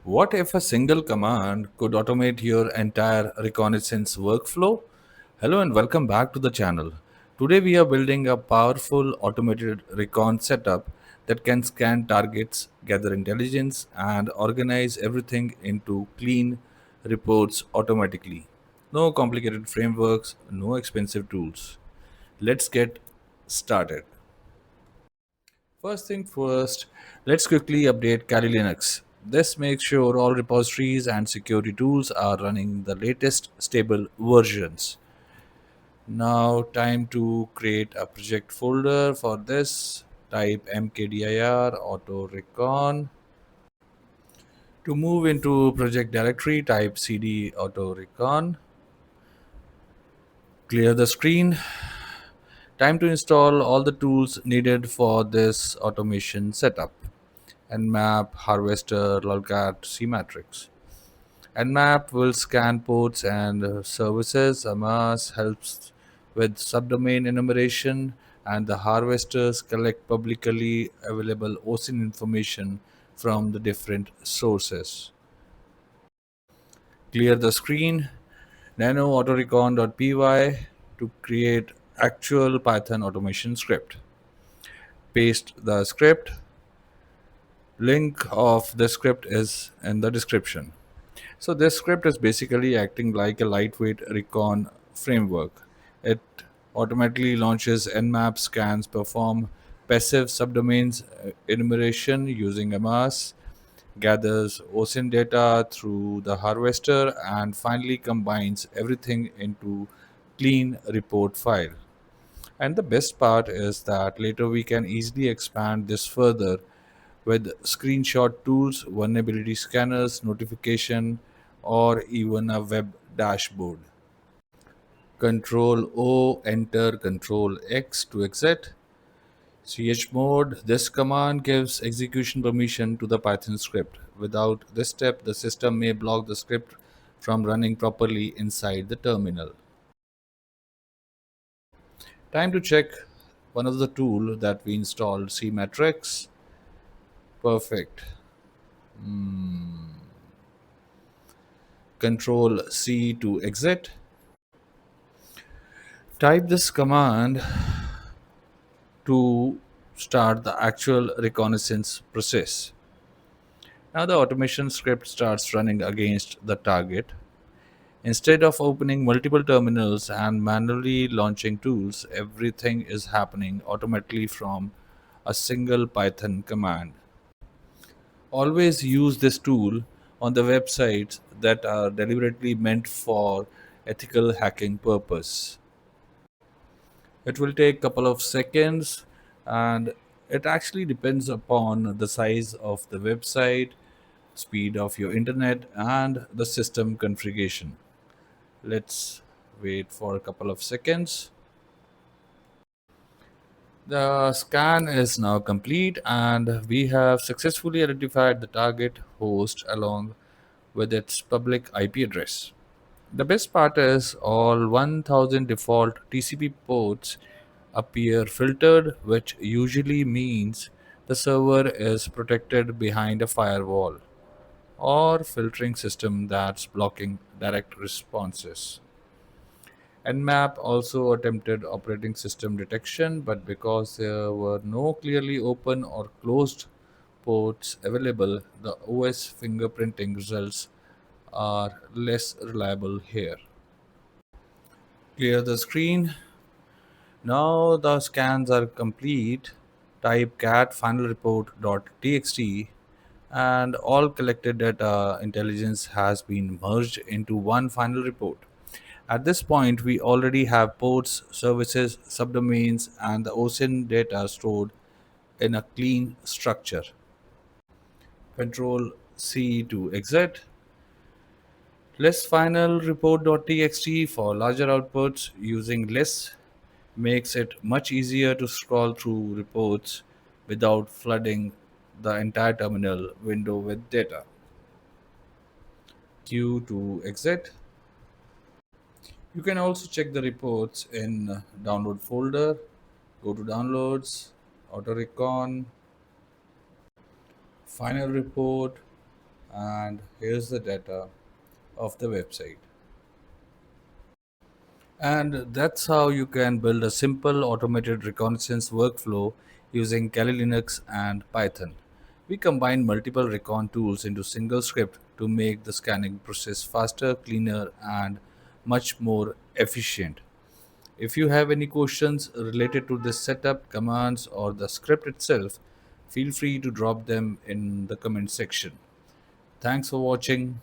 What if a single command could automate your entire reconnaissance workflow? Hello and welcome back to the channel. Today we are building a powerful automated recon setup that can scan targets, gather intelligence, and organize everything into clean reports automatically. No complicated frameworks, no expensive tools. Let's get started. First thing first, let's quickly update Kali Linux. This makes sure all repositories and security tools are running the latest stable versions. Now, time to create a project folder for this. Type mkdir auto recon. To move into project directory, type cd auto recon. Clear the screen. Time to install all the tools needed for this automation setup. Nmap, Harvester, Lolcat, Cmatrix. Nmap will scan ports and services. Amass helps with subdomain enumeration, and the harvesters collect publicly available OSINT information from the different sources. Clear the screen. Nano autorecon.py to create actual Python automation script. Paste the script. Link of the script is in the description. So this script is basically acting like a lightweight recon framework. It automatically launches Nmap scans, perform passive subdomains enumeration using Amass, gathers OSINT data through the harvester, and finally combines everything into clean report file. And the best part is that later we can easily expand this further with screenshot tools, vulnerability scanners, notification, or even a web dashboard. Control O, enter, Control X to exit. Chmod, this command gives execution permission to the Python script. Without this step, the system may block the script from running properly inside the terminal. Time to check one of the tool that we installed, Cmatrix. Perfect. Control C to exit. Type this command to start the actual reconnaissance process. Now the automation script starts running against the target. Instead of opening multiple terminals and manually launching tools, everything is happening automatically from a single Python command. Always use this tool on the websites that are deliberately meant for ethical hacking purpose. It will take a couple of seconds, and it actually depends upon the size of the website, speed of your internet, and the system configuration. Let's wait for a couple of seconds. The scan is now complete, and we have successfully identified the target host along with its public IP address. The best part is all 1000 default TCP ports appear filtered, which usually means the server is protected behind a firewall or filtering system that's blocking direct responses. Nmap also attempted operating system detection, but because there were no clearly open or closed ports available, the OS fingerprinting results are less reliable here. Clear the screen. Now the scans are complete. Type cat final report.txt and all collected data intelligence has been merged into one final report. At this point, we already have ports, services, subdomains, and the OSINT data stored in a clean structure. Control C to exit. Less final report.txt for larger outputs using less makes it much easier to scroll through reports without flooding the entire terminal window with data. Q to exit. You can also check the reports in download folder. Go to downloads, auto recon, final report, And here's the data of the website. And that's how you can build a simple automated reconnaissance workflow using Kali Linux and Python. We combine multiple recon tools into single script to make the scanning process faster, cleaner, and much more efficient. If you have any questions related to this setup, commands, or the script itself, feel free to drop them in the comment section. Thanks for watching.